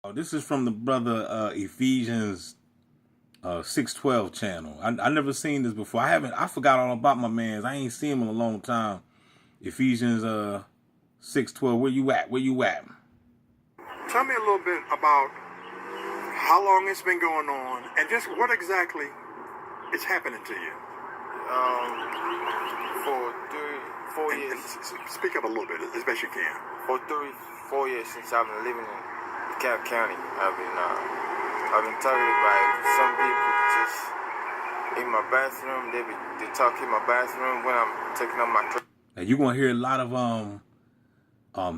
Oh, this is from the brother Ephesians 6:12 channel. I never seen this before. I forgot all about my mans. I ain't seen him in a long time. Ephesians 6:12. Where you at? Where you at? Tell me a little bit about how long it's been going on and just what exactly is happening to you. For 4 years. And speak up a little bit as best you can. For 4 years since I've been living in DeKalb County, I've been targeted by some people just in my bathroom. They talk in my bathroom when I'm taking off my clothes. Now you're gonna hear a lot of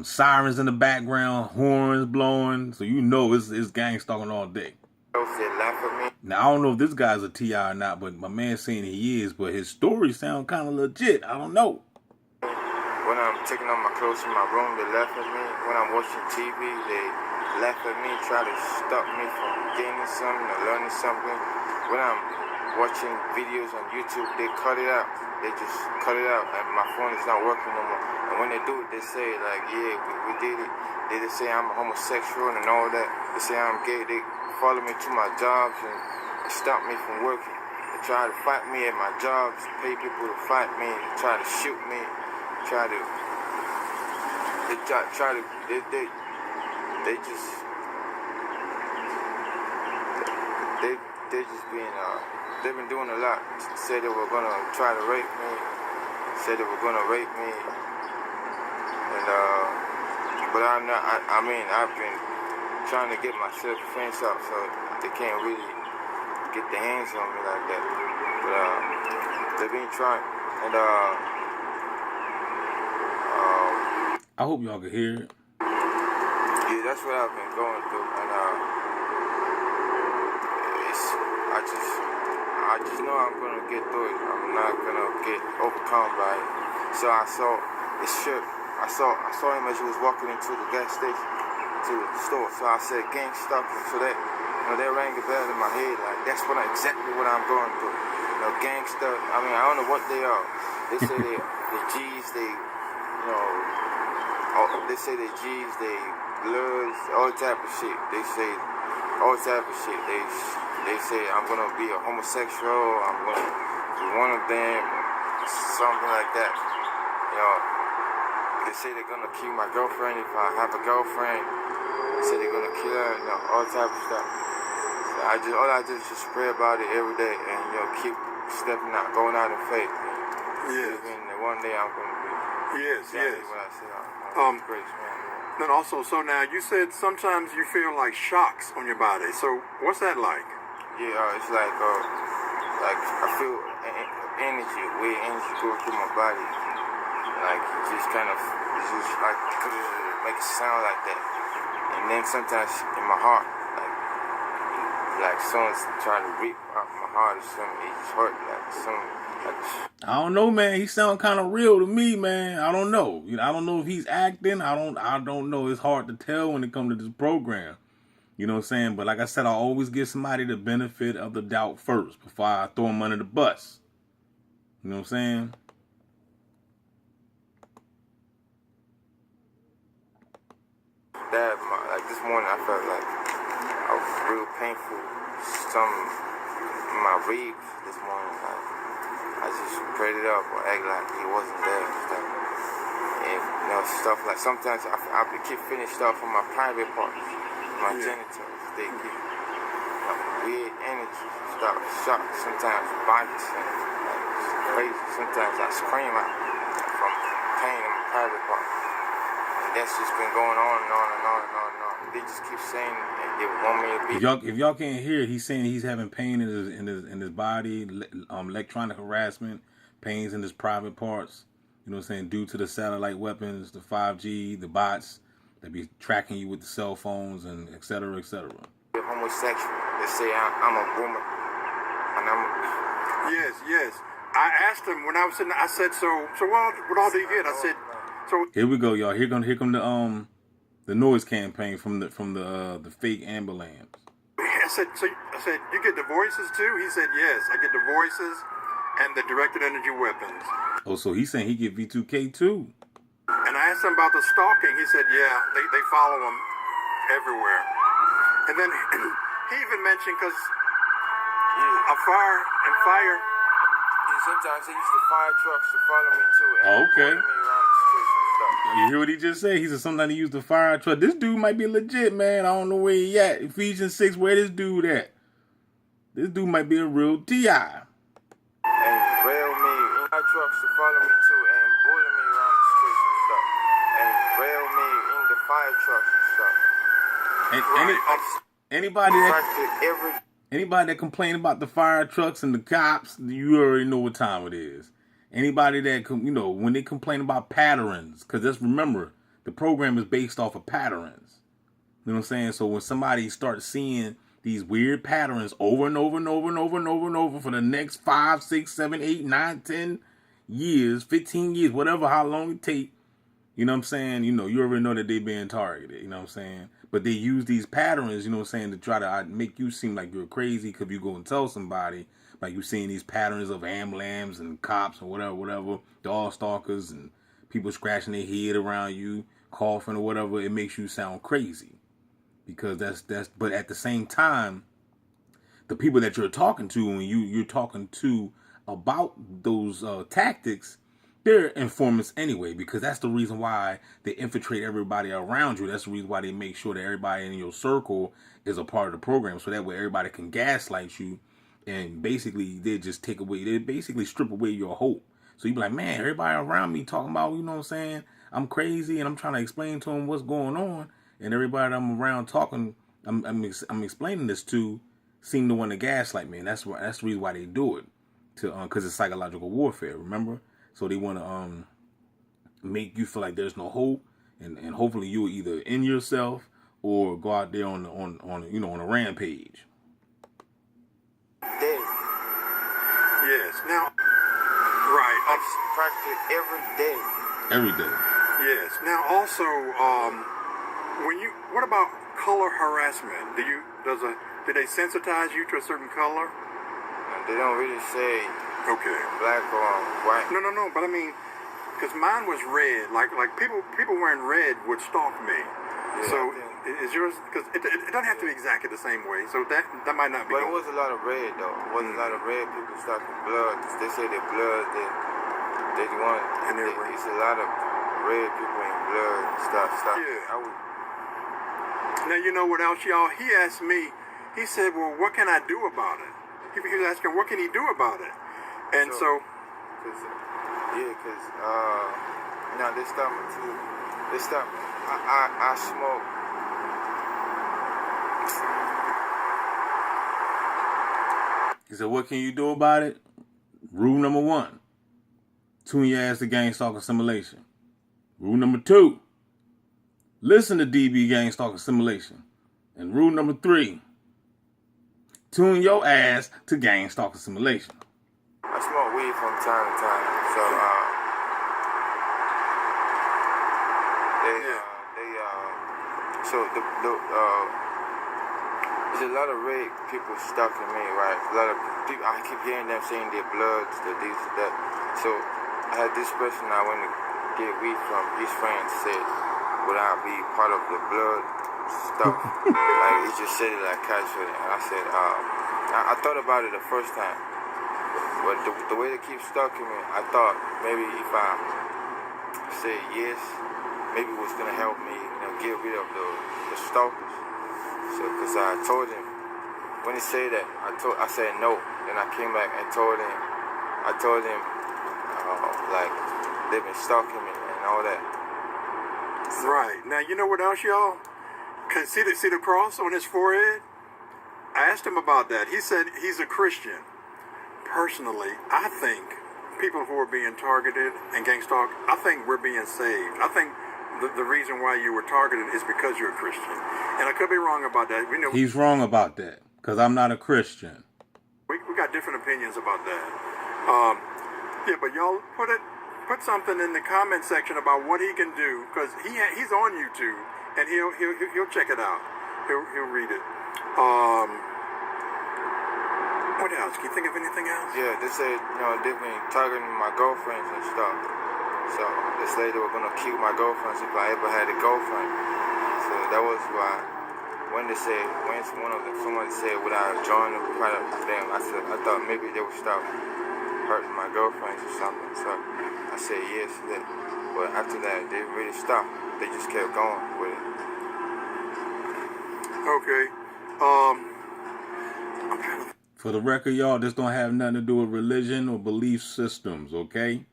sirens in the background, horns blowing, so you know it's gang stalking all day. They laugh at me. Now I don't know if this guy's a TI or not, but my man's saying he is, but his story sound kind of legit. I don't know. When I'm taking off my clothes in my room, they laugh at me. When I'm watching TV, they laugh at me, try to stop me from gaining something or learning something. When I'm watching videos on YouTube, they cut it out. They just cut it out, and my phone is not working no more. And when they do it, they say like, yeah, we did it. They just say I'm a homosexual and all that. They say I'm gay. They follow me to my jobs and stop me from working. They try to fight me at my jobs, pay people to fight me, and try to shoot me. They just being they've been doing a lot. Said they were gonna try to rape me. Said they were gonna rape me. And but I'm not. I mean, I've been trying to get my self-defense up, so they can't really get their hands on me like that. But they've been trying, and I hope y'all can hear it. Yeah, that's what I've been going through, and I just know I'm gonna get through it. I'm not gonna get overcome by it. So I saw this shirt. I saw him as he was walking into the gas station, to the store. So I said, gang stalking. So that, that rang a bell in my head. Like that's exactly what I'm going through. Gangster. I mean, I don't know what they are. They say the G's. They say they G's. They Bloods. All type of shit. They say all type of shit. They say I'm gonna be a homosexual. I'm gonna be one of them. Something like that. They say they're gonna kill my girlfriend if I have a girlfriend. They say they're gonna kill her. All type of stuff. So all I do is just pray about it every day and keep stepping out, going out in faith. Yes. And one day I'm gonna be. Yes. What I said. I'm grace, man. Then also, so now you said sometimes you feel like shocks on your body. So what's that like? Yeah, it's like I feel energy, weird energy go through my body. Like it just kind of, make it sound like that. And then sometimes in my heart, like someone's trying to rip out my heart or something. It just hurt I don't know, man. He sound kind of real to me, man. I don't know. I don't know if he's acting. I don't know. It's hard to tell when it comes to this program. You know what I'm saying? But like I said, I always give somebody the benefit of the doubt first before I throw them under the bus. You know what I'm saying? Like this morning, I felt like I was real painful. Some in my ribs this morning. I just prayed it up or act like he wasn't there and stuff. And stuff like sometimes I keep finished stuff on my private parts, my genitals. They get weird energy, stuff, shock. Sometimes bites and it's crazy. Sometimes I scream out from pain in my private parts. That's just been going on and on and on and on and on. They just keep saying they want me to be. If y'all can't hear, he's saying he's having pain in his body, electronic harassment, pains in his private parts. You know what I'm saying? Due to the satellite weapons, the 5G, the bots that be tracking you with the cell phones and et cetera, et cetera. They're homosexual. They say I'm a woman, and I'm. Yes. I asked him when I was sitting. I said, so what all do you get? I said. So here we go, y'all. Here come the noise campaign from the fake ambulance. I said, you get the voices too? He said, yes, I get the voices and the directed energy weapons. Oh, so he's saying he get V2K too. And I asked him about the stalking. He said, yeah, they follow him everywhere. And then he even mentioned because Yeah. a fire. Yeah, sometimes they used to fire trucks to follow me too. And Okay. follow me around the streets and stuff. You hear what he just said? He said sometimes he used the fire truck. This dude might be legit, man. I don't know where he at. Ephesians 6, where this dude at? This dude might be a real T.I. And rail me in my trucks to follow me too, and bully me around the streets and stuff. And rail me in the fire trucks and stuff. And anybody that complain about the fire trucks and the cops, you already know what time it is. Anybody that, when they complain about patterns, because just remember, the program is based off of patterns. You know what I'm saying? So when somebody starts seeing these weird patterns over and over and over and over and over and over for the next 5, 6, 7, 8, 9, 10 years, 15 years, whatever, how long it take, you know what I'm saying? You already know that they being targeted, you know what I'm saying? But they use these patterns, you know what I'm saying, to try to make you seem like you're crazy because you go and tell somebody, like you're seeing these patterns of ambulance and cops or whatever, dog stalkers and people scratching their head around you, coughing or whatever. It makes you sound crazy because but at the same time, the people that you're talking to and you're talking to about those tactics, they're informants anyway, because that's the reason why they infiltrate everybody around you. That's the reason why they make sure that everybody in your circle is a part of the program, so that way everybody can gaslight you, and basically they basically strip away your hope. So you be like, man, everybody around me talking about, you know what I'm saying, I'm crazy, and I'm trying to explain to them what's going on, and everybody that I'm around talking, I'm explaining this to, seem to want to gaslight me, and that's the reason why they do it, because it's psychological warfare. Remember. So they want to make you feel like there's no hope, and hopefully you'll either end yourself or go out there on a rampage. Day. Yes. Now, right. Practically every day. Every day. Yes. Now, also, what about color harassment? Do they sensitize you to a certain color? They don't really say. Okay. Black or white. No. But I mean, because mine was red. Like people wearing red would stalk me. Yeah, so is yours? Because it doesn't have to be exactly the same way. So that might not be. But it was a lot of red though. It wasn't a lot of red people stalking blood. They say they're blood. They want. And it's a lot of red people in blood and stuff. Yeah. Now you know what else, y'all? He asked me. He said, "Well, what can I do about it?" He was asking, "What can he do about it?" And so now they stop me too. They stop me. I smoke. He said, what can you do about it? Rule number 1, tune your ass to gang stalk assimilation. Rule number 2, listen to DB gang stalk assimilation. And rule number 3, tune your ass to gang stalk assimilation. I smoke weed from time to time, so there's a lot of red people stalking me, right? A lot of people, I keep hearing them saying their bloods, that these, that. So I had this person I went to get weed from. His friend said, "Would I be part of the blood stuff?" Like he just said it like casually, and I said, I thought about it the first time. But the way they keep stalking me, I thought maybe if I say yes, maybe it was gonna help me, get rid of the stalkers. So, cause I told him when he said that, I said no. Then I came back and told him, like they've been stalking me and all that. So, right now, you know what else, y'all? Cause see the cross on his forehead? I asked him about that. He said he's a Christian. Personally, I think people who are being targeted and gang stalked, I think we're being saved. I think the reason why you were targeted is because you're a Christian. And I could be wrong about that. He's wrong about that, because I'm not a Christian. We got different opinions about that. Yeah, but y'all put something in the comment section about what he can do, because he's on YouTube, and he'll check it out. He'll read it. What else? Can you think of anything else? Yeah, they said, they've been targeting my girlfriends and stuff. So they said they were gonna kill my girlfriends if I ever had a girlfriend. So that was why when somebody said would I join the product with them, I thought maybe they would stop hurting my girlfriends or something. So I said yes to that. But after that, they really stopped. They just kept going with it. Okay. For the record, y'all, this don't have nothing to do with religion or belief systems, okay?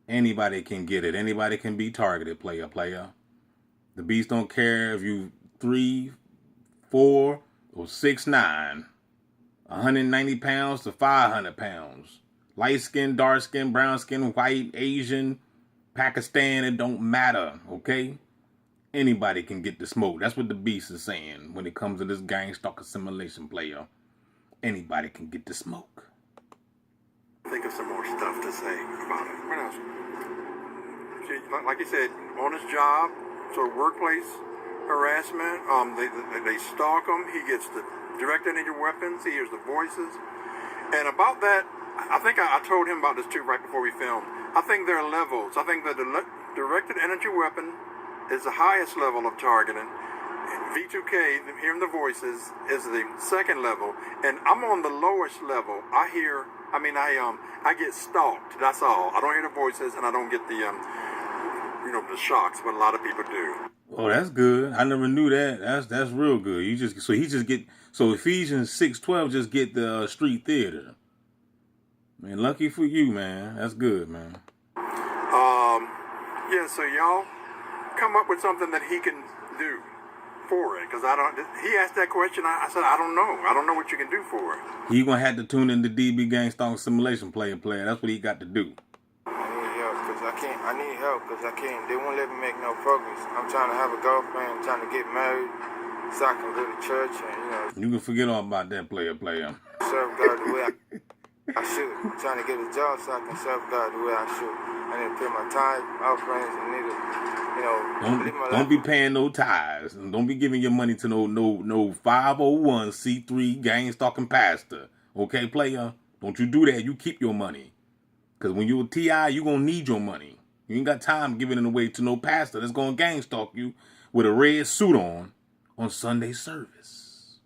Anybody can get it. Anybody can be targeted, player. The beast don't care if you 3, 4, or 6'9", 190 pounds to 500 pounds. Light skin, dark skin, brown skin, white, Asian, Pakistan, it don't matter, okay? Anybody can get the smoke. That's what the beast is saying when it comes to this gang stalker simulation, player. Anybody can get the smoke. Think of some more stuff to say about it. What else? See, like you said, on his job, so workplace harassment. They stalk him. He gets the direct energy weapons. He hears the voices. And about that, I think I told him about this too right before we filmed. I think there are levels. I think the directed energy weapon is the highest level of targeting. V2K, hearing the voices, is the second level, and I'm on the lowest level. I get stalked. That's all. I don't hear the voices, and I don't get the the shocks, but a lot of people do. Oh, that's good. I never knew that. That's real good. So Ephesians 6:12 just get the street theater. Man, lucky for you, man. That's good, man. Yeah. So y'all come up with something that he can do for it, because I don't. He asked that question. I said I don't know. I don't know what you can do for it. He gonna have to tune in the DB Gang Stalker Simulation player. That's what he got to do. I need help because I can't. They won't let me make no progress. I'm trying to have a girlfriend. I'm trying to get married so I can go to church and You can forget all about that player. Serve God the way I should. I'm trying to get a job so I can serve God the way I should. I need to pay my tithe, offerings, and need to, live my life. Don't be paying no tithes. And don't be giving your money to no 501c3 gang stalking pastor. Okay, player? Don't you do that. You keep your money. Because when you're a TI, you're going to need your money. You ain't got time giving it away to no pastor that's going to gang stalk you with a red suit on Sunday service.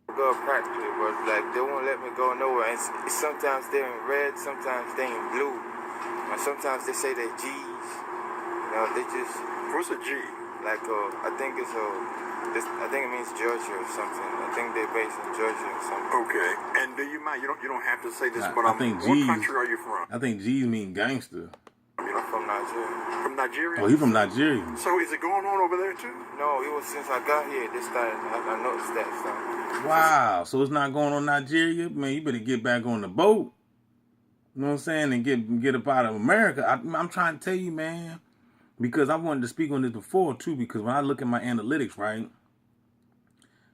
Go practically, but they won't let me go nowhere. And sometimes they're in red, sometimes they're in blue. And sometimes they say they're G's. They just... What's a G? I think it means Georgia or something. I think they're based in Georgia or something. Okay. And do you mind? You don't have to say this, but I think what country are you from? I think G's mean gangster. I'm from Nigeria. From Nigeria? Oh, he from Nigeria. So is it going on over there too? No, it was since I got here. This time I noticed that stuff. Wow. So it's not going on Nigeria? Man, you better get back on the boat. You know what I'm saying? And get up out of America. I'm trying to tell you, man. Because I wanted to speak on this before, too. Because when I look at my analytics, right?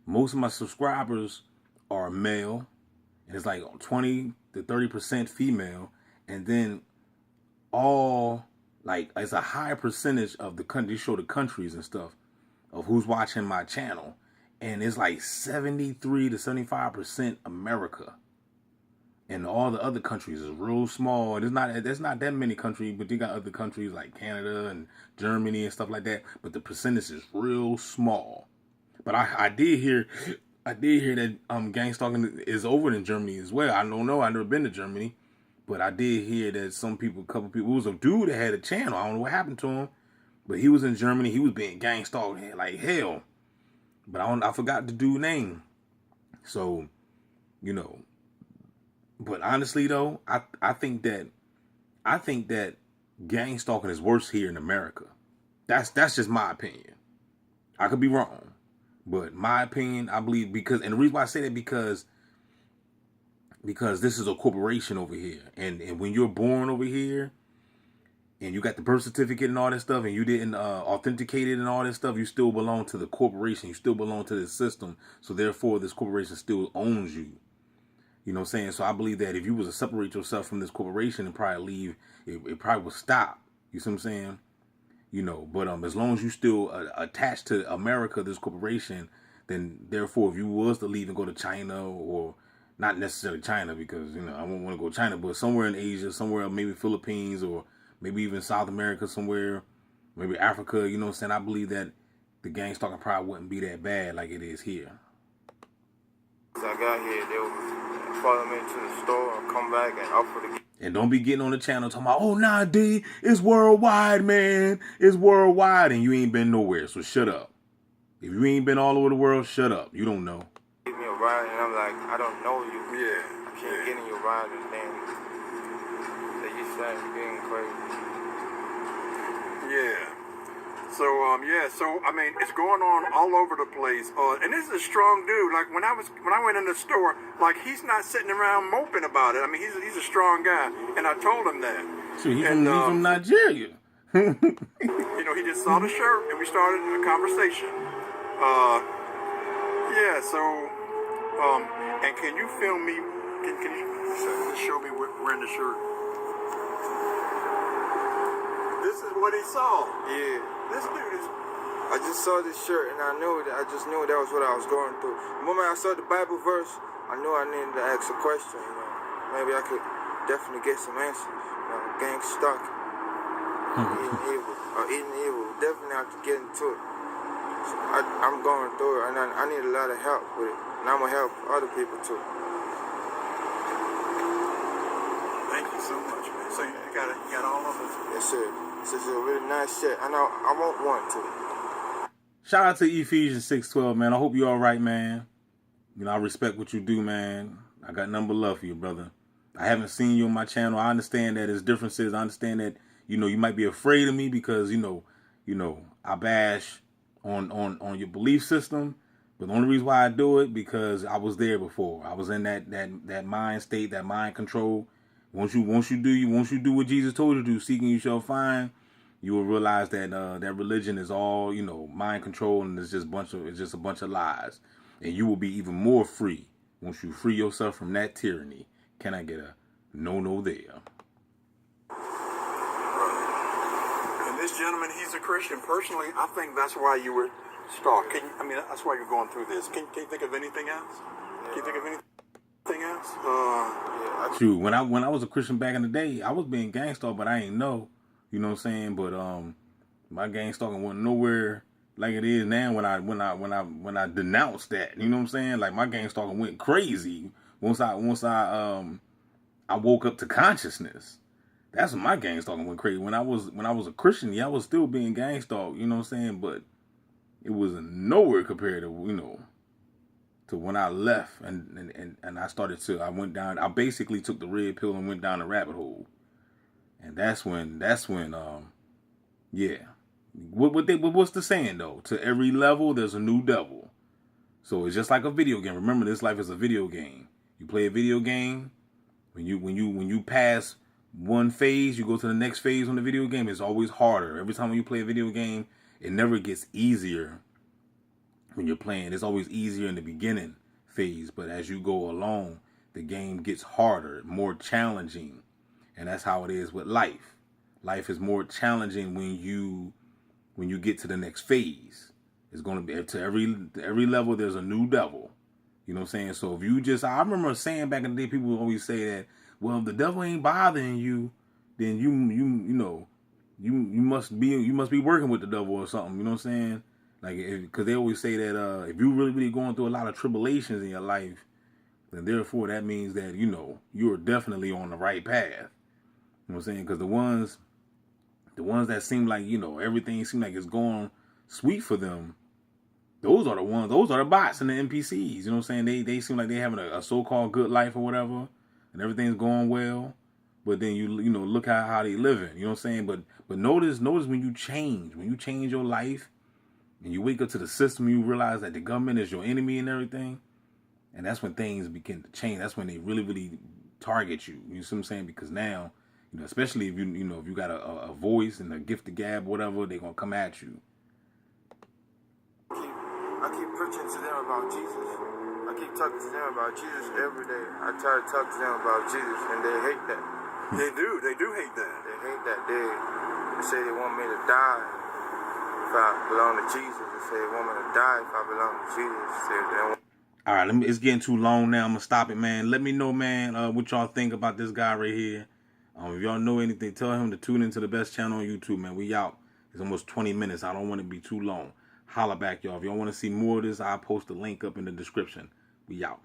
Most of my subscribers are male. And it's like 20 to 30% female. And then it's a high percentage of the country, show the countries and stuff of who's watching my channel. And it's like 73 to 75% America. And all the other countries is real small. There's not that many countries, but you got other countries like Canada and Germany and stuff like that. But the percentage is real small. But I did hear that gang stalking is over in Germany as well. I don't know. I've never been to Germany. But I did hear that a couple people, it was a dude that had a channel. I don't know what happened to him. But he was in Germany. He was being gang stalked like hell. But I forgot the dude's name. So, But honestly, though, I think that gang stalking is worse here in America. That's just my opinion. I could be wrong, but my opinion, I believe, and the reason why I say that because this is a corporation over here, and when you're born over here, and you got the birth certificate and all that stuff, and you didn't authenticate it and all that stuff, you still belong to the corporation. You still belong to the system. So therefore, this corporation still owns you. You know what I'm saying? So I believe that if you was to separate yourself from this corporation and probably leave, it probably would stop. You see what I'm saying? But as long as you still attached to America, this corporation, then therefore, if you was to leave and go to China, or not necessarily China, because, I won't want to go to China, but somewhere in Asia, somewhere maybe Philippines, or maybe even South America somewhere, maybe Africa, you know what I'm saying? I believe that the gang stalking probably wouldn't be that bad like it is here. As I got here, they would follow me to the store and come back and offer to. And don't be getting on the channel talking about, oh, nah, D, it's worldwide, man. It's worldwide, and you ain't been nowhere, so shut up. If you ain't been all over the world, shut up. You don't know. Give me a ride, and I'm like, I don't know you. Yeah. I can't get in your ride, and then they just start being crazy. Yeah. So, I mean, it's going on all over the place. And this is a strong dude. Like, when I went in the store, like, he's not sitting around moping about it. I mean, he's a strong guy. And I told him that. Sure, he's from Nigeria. You know, he just saw the shirt, and we started a conversation. Yeah, so, and can you film me? Can you show me wearing the shirt? This is what he saw. Yeah. This dude is. I just saw this shirt and I just knew that was what I was going through. The moment I saw the Bible verse, I knew I needed to ask a question. You know, maybe I could definitely get some answers. You know, gang stalking, eating evil. Definitely have to get into it. So I'm going through it, and I need a lot of help with it, and I'm gonna help other people too. Thank you so much, man. So you got all of us. Yes, sir. This is a really nice shirt. I know I want one too. Shout out to Ephesians 6:12, man. I hope you're all right, man. You know, I respect what you do, man. I got nothing but love for you, brother. I haven't seen you on my channel. I understand that there's differences. I understand that, you know, you might be afraid of me because, you know, I bash on your belief system. But the only reason why I do it because I was there before. I was in that mind state, that mind control. Once you do what Jesus told you to do, seeking you shall find, you will realize that that religion is all, you know, mind control, and it's just a bunch of lies. And you will be even more free once you free yourself from that tyranny. Can I get a no there? And this gentleman, he's a Christian. Personally, I think that's why you were stalked. That's why you're going through this. Can you think of anything else? Can you think of anything else? True. When I was a Christian back in the day, I was being gang stalked, but I ain't know. You know what I'm saying? But my gang stalking wasn't nowhere like it is now when I denounced that. You know what I'm saying? Like my gang stalking went crazy once I woke up to consciousness. That's when my gang stalking went crazy. When I was a Christian, yeah, I was still being gang stalked, you know what I'm saying? But it was nowhere compared to, you know, to when I left and I went down. I basically took the red pill and went down the rabbit hole. And that's when yeah. What's the saying though? To every level there's a new devil. So it's just like a video game. Remember, this life is a video game. You play a video game, when you pass one phase, you go to the next phase on the video game. It's always harder. Every time when you play a video game, it never gets easier when you're playing. It's always easier in the beginning phase, but as you go along, the game gets harder, more challenging. And that's how it is with life. Life is more challenging when you get to the next phase. It's going to be to every level there's a new devil. You know what I'm saying? So if you I remember saying back in the day, people would always say that, well, if the devil ain't bothering you, then you must be working with the devil or something. You know what I'm saying? Like, because they always say that if you really going through a lot of tribulations in your life, then therefore that means that, you know, you're definitely on the right path. You know what I'm saying? Because the ones that seem like, you know, everything seems like it's going sweet for them, those are the bots and the NPCs. You know what I'm saying? They seem like they're having a so-called good life or whatever, and everything's going well. But then you know, look how they living. You know what I'm saying? But notice when you change your life, and you wake up to the system, you realize that the government is your enemy and everything, and that's when things begin to change. That's when they really target you. You see what I'm saying? Because now, you know, especially if you got a voice and a gift to gab, whatever, they're gonna come at you. I keep preaching to them about Jesus. I keep talking to them about Jesus every day. I try to talk to them about Jesus, and they hate that. They do hate that. They hate that. They say they want me to die if I belong to Jesus. They say they want me to die if I belong to Jesus. They say they want. All right, it's getting too long now. I'm gonna stop it, man. Let me know, man, what y'all think about this guy right here. If y'all know anything, tell him to tune into the best channel on YouTube, man. We out. It's almost 20 minutes. I don't want it to be too long. Holla back, y'all. If y'all want to see more of this, I'll post the link up in the description. We out.